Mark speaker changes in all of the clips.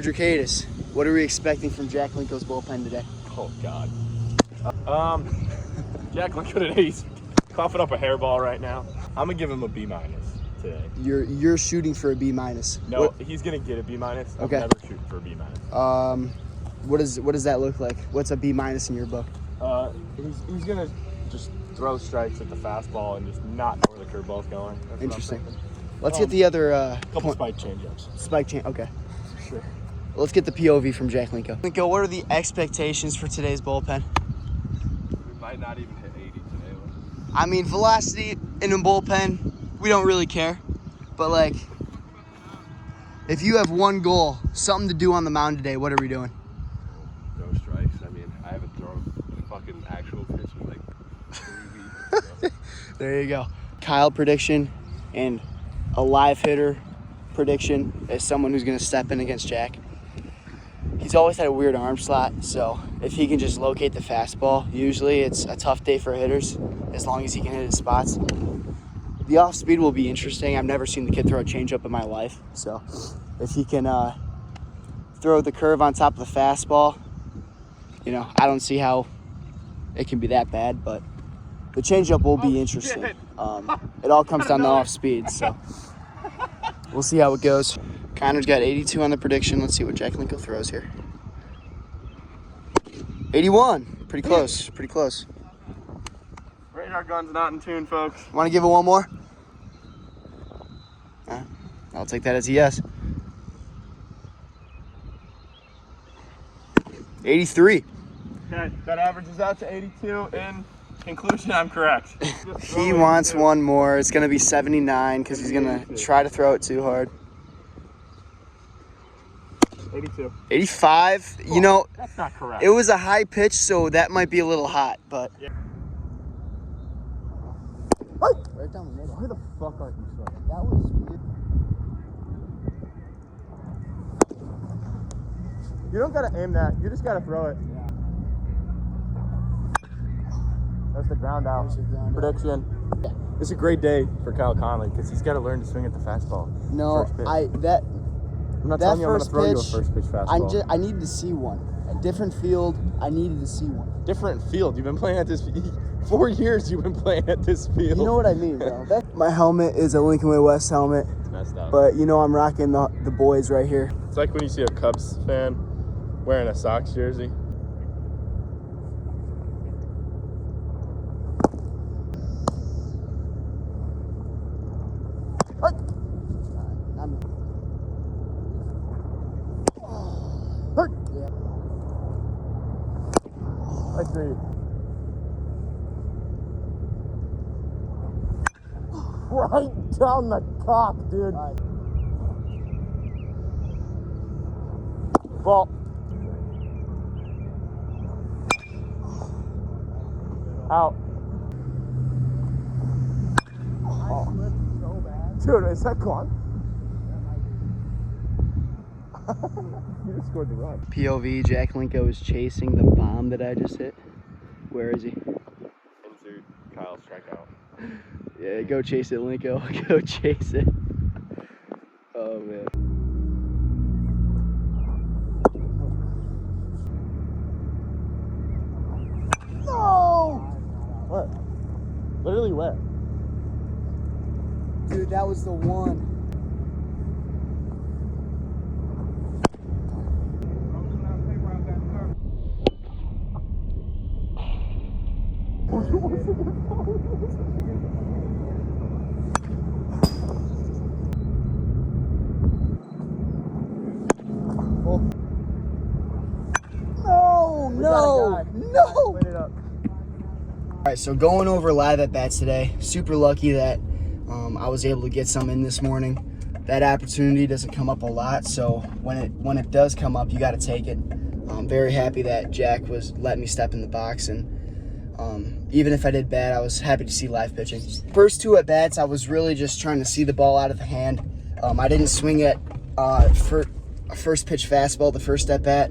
Speaker 1: Dracadis, what are we expecting from Jack Linko's bullpen today?
Speaker 2: Oh, God. Jack Linko today, he's coughing up a hairball right now. I'm going to give him a B- today.
Speaker 1: You're shooting for a B-.
Speaker 2: No, he's going to get a B-. I'm
Speaker 1: Okay.
Speaker 2: never shooting for a B-.
Speaker 1: What does that look like? What's a B- in your book?
Speaker 2: He's going to just throw strikes at the fastball and just not know where the curveball's going. That's what I'm
Speaker 1: Interesting.
Speaker 2: thinking.
Speaker 1: Let's get the other
Speaker 2: Couple spike changeups.
Speaker 1: spike chain. Okay.
Speaker 2: Sure.
Speaker 1: Let's get the POV from Jack Linko. Linko, what are the expectations for today's bullpen?
Speaker 3: We might not even hit 80 today.
Speaker 1: I mean, velocity in a bullpen, we don't really care. But, like, if you have one goal, something to do on the mound today, what are we doing?
Speaker 3: No strikes. I mean, I haven't thrown a fucking actual pitch in like 3 weeks. So.
Speaker 1: There you go. Kyle prediction and a live hitter prediction as someone who's going to step in against Jack. He's always had a weird arm slot, so if he can just locate the fastball, usually it's a tough day for hitters as long as he can hit his spots. The off speed will be interesting. I've never seen the kid throw a changeup in my life, so if he can throw the curve on top of the fastball, you know, I don't see how it can be that bad, but the changeup will be interesting. It all comes down to off speed, so we'll see how it goes. Connor's got 82 on the prediction. Let's see what Jack Linko throws here. 81. Pretty close. Pretty close.
Speaker 2: Radar gun's not in tune, folks.
Speaker 1: Want to give it one more? I'll take that as a yes. 83.
Speaker 2: Okay, that averages out to 82. In conclusion, I'm correct.
Speaker 1: He wants one more. It's going to be 79 because he's going to try to throw it too hard.
Speaker 2: 82.
Speaker 1: 85. You know,
Speaker 2: That's not correct.
Speaker 1: it was a high pitch, so that might be a little hot, but.
Speaker 2: Yeah.
Speaker 1: Right down the middle.
Speaker 2: Where the fuck are you, son?
Speaker 1: That was weird.
Speaker 2: You don't gotta aim that. You just gotta throw it.
Speaker 1: Yeah.
Speaker 2: That's the ground out.
Speaker 1: There's your ground out.
Speaker 2: Prediction.
Speaker 1: Yeah.
Speaker 2: It's a great day for Kyle Conley because he's got to learn to swing at the fastball.
Speaker 1: No,
Speaker 2: First pitch.
Speaker 1: that
Speaker 2: I'm not
Speaker 1: that
Speaker 2: telling you I'm gonna
Speaker 1: first
Speaker 2: throw you a
Speaker 1: pitch,
Speaker 2: first pitch fastball.
Speaker 1: I needed to see one. A different field, I needed to see one.
Speaker 2: Different field. You've been playing at this 4 years. You've been playing at this field.
Speaker 1: You know what I mean, bro. My helmet is a Lincoln Way West helmet,
Speaker 2: It's messed up.
Speaker 1: but you know I'm rocking the boys right here.
Speaker 2: It's like when you see a Cubs fan wearing a Sox jersey. I see. Right down the cock, dude. Ball. Out. Dude, is that gone? You just scored the run.
Speaker 1: POV, Jack Linko is chasing the bomb that I just hit. Where is he?
Speaker 2: Insert Kyle strikeout.
Speaker 1: Yeah, go chase it, Linko. Go chase it. Oh, man. No!
Speaker 2: What? Literally where?
Speaker 1: Dude, that was the one. No! All right, so going over live at bats today. Super lucky that I was able to get some in this morning. That opportunity doesn't come up a lot, so when it does come up, you got to take it. I'm very happy that Jack was letting me step in the box, and even if I did bad, I was happy to see live pitching. First two at bats, I was really just trying to see the ball out of the hand. I didn't swing at first pitch fastball the first at bat.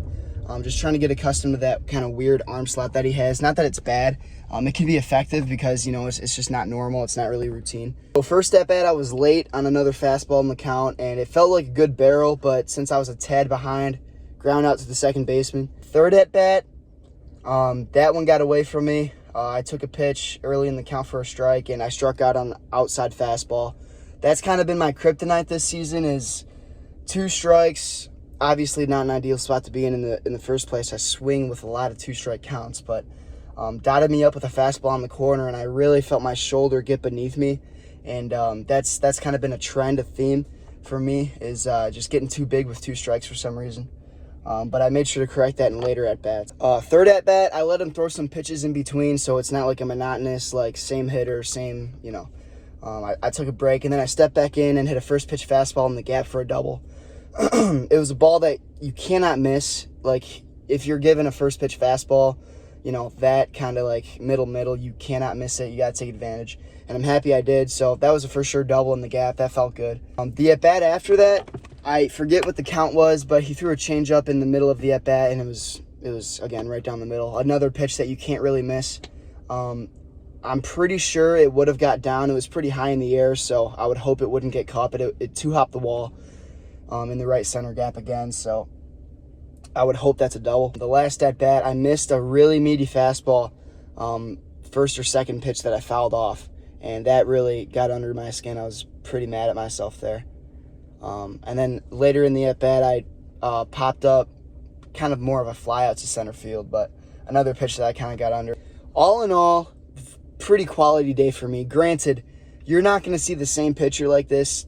Speaker 1: Just trying to get accustomed to that kind of weird arm slot that he has. Not that it's bad. It can be effective because, it's just not normal. It's not really routine. So first at bat, I was late on another fastball in the count, and it felt like a good barrel, but since I was a tad behind, ground out to the second baseman. Third at bat, that one got away from me. I took a pitch early in the count for a strike, and I struck out on the outside fastball. That's kind of been my kryptonite this season, is 2 strikes. Obviously not an ideal spot to be in the first place. I swing with a lot of 2-strike counts, but dotted me up with a fastball on the corner, and I really felt my shoulder get beneath me. And that's kind of been a trend, a theme for me, is just getting too big with 2 strikes for some reason. But I made sure to correct that in later at-bats. Third at-bat, I let him throw some pitches in between, so it's not like a monotonous, same hitter, same, I took a break, and then I stepped back in and hit a first pitch fastball in the gap for a double. It was a ball that you cannot miss. If you're given a first pitch fastball, that kind of middle, you cannot miss it. You got to take advantage. And I'm happy I did. So that was a for sure double in the gap. That felt good. The at-bat after that, I forget what the count was, but he threw a changeup in the middle of the at-bat, and it was again, right down the middle. Another pitch that you can't really miss. I'm pretty sure it would have got down. It was pretty high in the air, so I would hope it wouldn't get caught, but it two-hopped the wall in the right center gap again, so I would hope that's a double. The last at-bat, I missed a really meaty fastball, first or second pitch that I fouled off, and that really got under my skin. I was pretty mad at myself there. And then later in the at-bat, I popped up kind of more of a fly out to center field, but another pitch that I kind of got under. All in all, pretty quality day for me. Granted, you're not going to see the same pitcher like this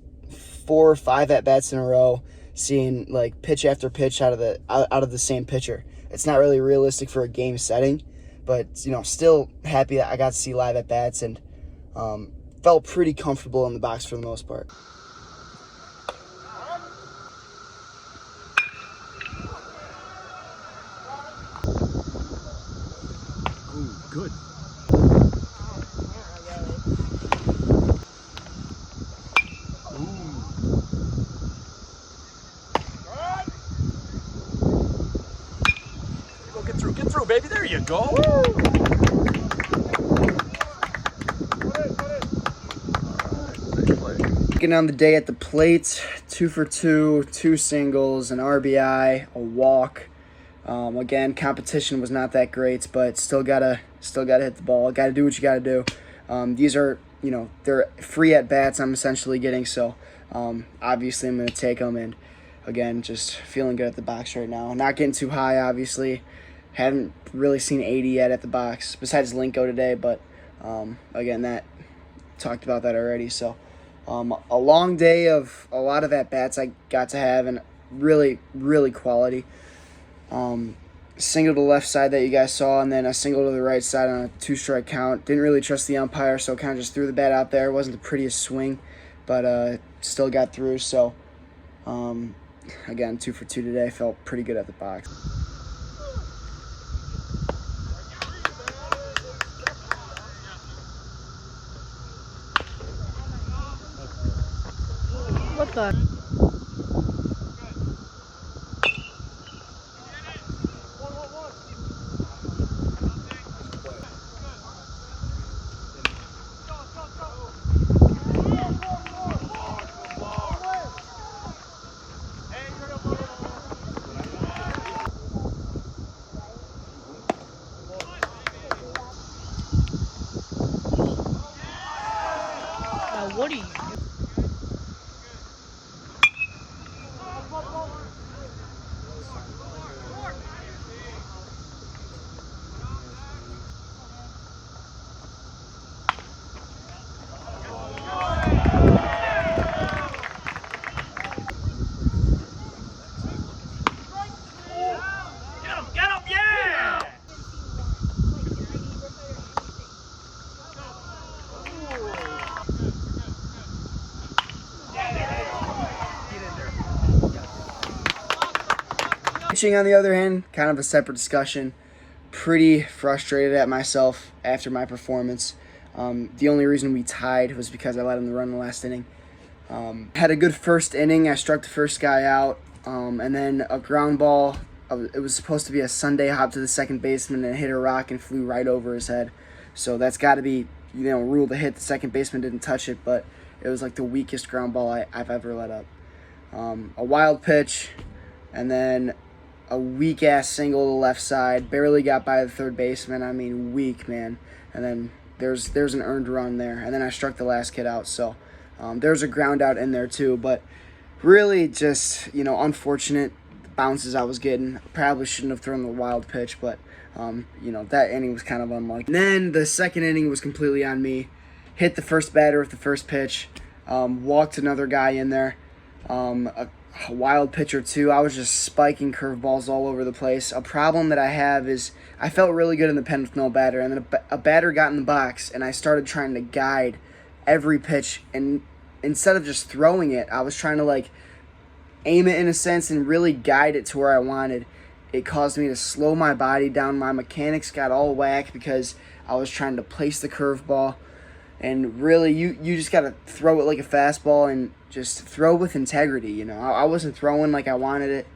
Speaker 1: 4 or 5 at-bats in a row, seeing pitch after pitch out of the same pitcher. It's not really realistic for a game setting, but still happy that I got to see live at-bats, and felt pretty comfortable in the box for the most part.
Speaker 3: Ooh, good. Get through, baby. There you go.
Speaker 1: Getting on the day at the plate, 2 for 2, 2 singles, an RBI, a walk. Again, competition was not that great, but still gotta hit the ball. Gotta do what you gotta do. These are, they're free at bats I'm essentially getting, so obviously I'm gonna take them. And again, just feeling good at the box right now. Not getting too high, obviously. Haven't really seen 80 yet at the box, besides Linko today, but again, that talked about that already. So a long day of a lot of at-bats I got to have, and really, really quality. Single to the left side that you guys saw, and then a single to the right side on a 2-strike count. Didn't really trust the umpire, so kind of just threw the bat out there. It wasn't the prettiest swing, but still got through. So again, 2 for 2 today. Felt pretty good at the box.
Speaker 4: What the? What are you?
Speaker 1: Pitching, on the other hand, kind of a separate discussion. Pretty frustrated at myself after my performance. The only reason we tied was because I let him run the last inning. Had a good first inning. I struck the first guy out, and then a ground ball it was supposed to be a Sunday hop to the second baseman and hit a rock and flew right over his head. So that's got to be, rule to hit. The second baseman didn't touch it, but it was like the weakest ground ball I've ever let up. A wild pitch, and then a weak-ass single to the left side. Barely got by the third baseman. I mean, weak, man. And then there's an earned run there. And then I struck the last kid out. So there's a ground out in there too. But really just, unfortunate bounces I was getting. Probably shouldn't have thrown the wild pitch, but, that inning was kind of unlucky. And then the second inning was completely on me. Hit the first batter with the first pitch. Walked another guy in there. A wild pitch or two. I was just spiking curveballs all over the place. A problem that I have is I felt really good in the pen with no batter, and then a batter got in the box, and I started trying to guide every pitch, and instead of just throwing it, I was trying to aim it in a sense and really guide it to where I wanted. It caused me to slow my body down. My mechanics got all whack because I was trying to place the curveball. And really, you just got to throw it like a fastball and just throw with integrity, I wasn't throwing like I wanted it.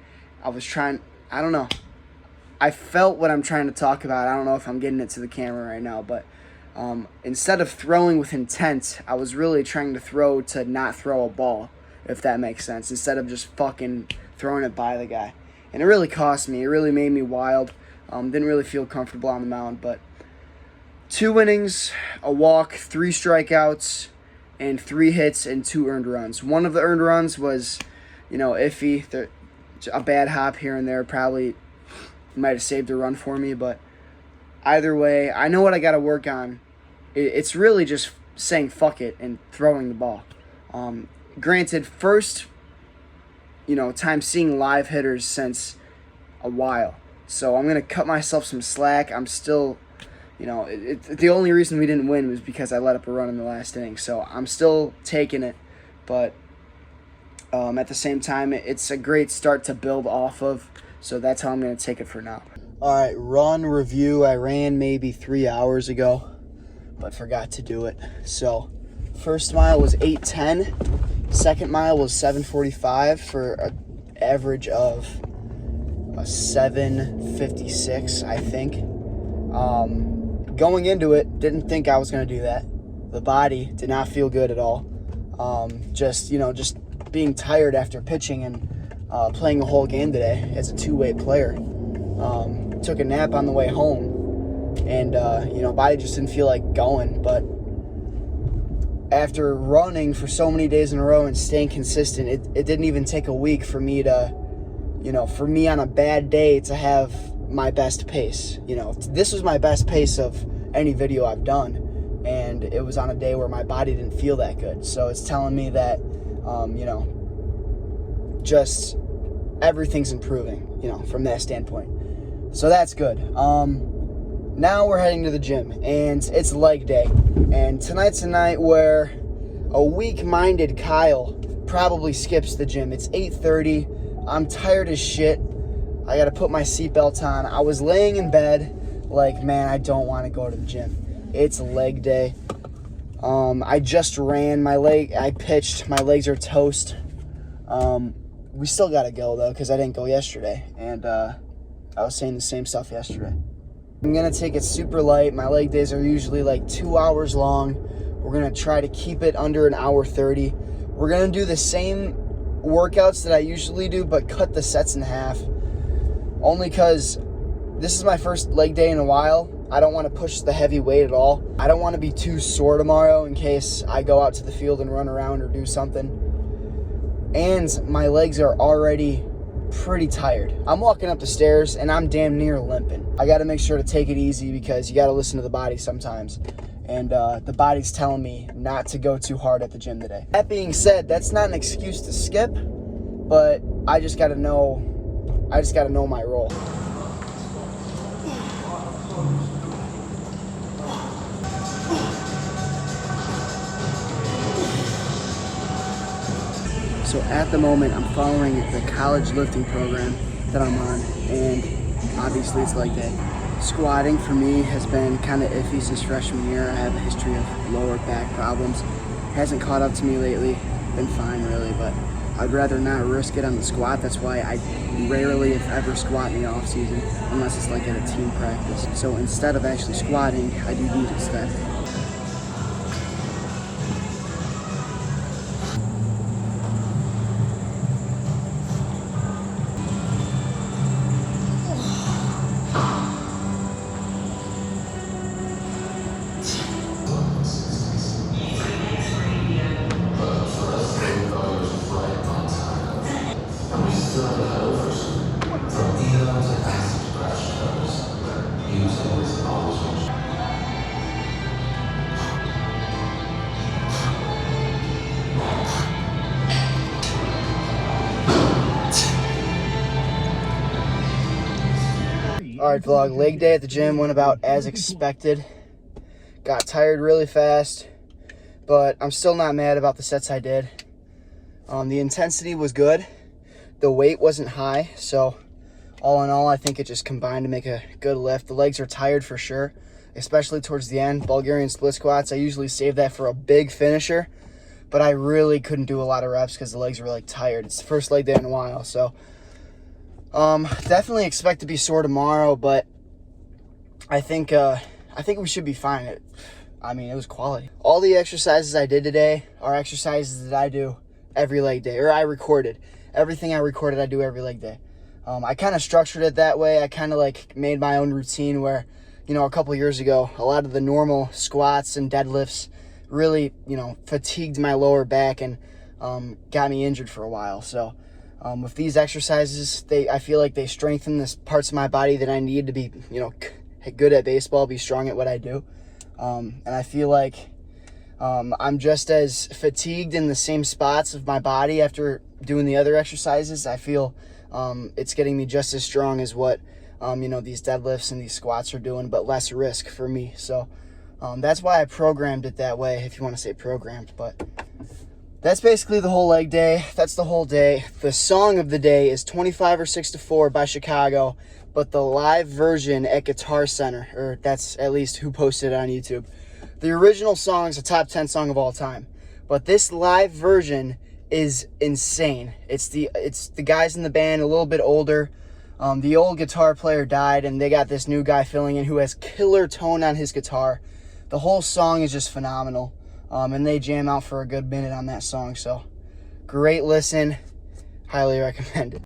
Speaker 1: I was trying, I don't know. I felt what I'm trying to talk about. I don't know if I'm getting it to the camera right now, but instead of throwing with intent, I was really trying to throw to not throw a ball, if that makes sense, instead of just fucking throwing it by the guy. And it really cost me. It really made me wild. Didn't really feel comfortable on the mound, but 2 innings, a walk, 3 strikeouts, and 3 hits and 2 earned runs. One of the earned runs was, iffy. A bad hop here and there probably might have saved a run for me, but either way, I know what I got to work on. It's really just saying fuck it and throwing the ball. Granted, first, time seeing live hitters since a while. So I'm going to cut myself some slack. I'm still... the only reason we didn't win was because I let up a run in the last inning. So I'm still taking it, but at the same time, it's a great start to build off of. So that's how I'm going to take it for now. All right, run review. I ran maybe 3 hours ago, but forgot to do it. So first mile was 8:10. Second mile was 7:45 for an average of a 7:56, I think. Going into it, didn't think I was going to do that. The body did not feel good at all. Just being tired after pitching and playing a whole game today as a two-way player. Took a nap on the way home, and, body just didn't feel like going. But after running for so many days in a row and staying consistent, it didn't even take a week for me to, for me on a bad day to have my best pace. This was my best pace of any video I've done, and it was on a day where my body didn't feel that good. So it's telling me that just everything's improving, from that standpoint. So that's good. Now we're heading to the gym, and it's leg day, and tonight's a night where a weak-minded Kyle probably skips the gym. It's 8:30. I'm tired as shit. I got to put my seatbelt on. I was laying in bed like, man, I don't want to go to the gym. It's leg day. I just ran. I pitched. My legs are toast. We still got to go, though, because I didn't go yesterday. And I was saying the same stuff yesterday. I'm going to take it super light. My leg days are usually like 2 hours long. We're going to try to keep it under 1:30. We're going to do the same workouts that I usually do, but cut the sets in half. Only because this is my first leg day in a while. I don't want to push the heavy weight at all. I don't want to be too sore tomorrow in case I go out to the field and run around or do something. And my legs are already pretty tired. I'm walking up the stairs and I'm damn near limping. I got to make sure to take it easy because you got to listen to the body sometimes. And the body's telling me not to go too hard at the gym today. That being said, that's not an excuse to skip, but I just got to know my role. So at the moment, I'm following the college lifting program that I'm on, and obviously it's leg day. Squatting for me has been kind of iffy since freshman year. I have a history of lower back problems. Hasn't caught up to me lately. Been fine really, but I'd rather not risk it on the squat. That's why I rarely, if ever, squat in the off season unless it's like at a team practice. So instead of actually squatting, I do these instead. Alright vlog, leg day at the gym went about as expected. Got tired really fast, but I'm still not mad about the sets I did. The intensity was good. The weight wasn't high, so all in all, I think it just combined to make a good lift. The legs are tired for sure, especially towards the end. Bulgarian split squats, I usually save that for a big finisher, but I really couldn't do a lot of reps because the legs were like tired. It's the first leg day in a while, so definitely expect to be sore tomorrow, but I think we should be fine. It was quality. All the exercises I did today are exercises that I do every leg day, or I recorded. Everything I recorded, I do every leg day. I kind of structured it that way. I kind of like made my own routine where, a couple years ago, a lot of the normal squats and deadlifts really, fatigued my lower back and got me injured for a while. So with these exercises, I feel like they strengthen the parts of my body that I need to be, good at baseball, be strong at what I do. And I feel like I'm just as fatigued in the same spots of my body after doing the other exercises. I feel it's getting me just as strong as what, these deadlifts and these squats are doing, but less risk for me. So that's why I programmed it that way, if you want to say programmed, but that's basically the whole leg day. That's the whole day. The song of the day is 25 or 6 to 4 by Chicago, but the live version at Guitar Center, or that's at least who posted it on YouTube. The original song is a top 10 song of all time, but this live version is insane. It's the guys in the band, a little bit older. The old guitar player died, and they got this new guy filling in who has killer tone on his guitar. The whole song is just phenomenal. And they jam out for a good minute on that song. So great listen. Highly recommend it.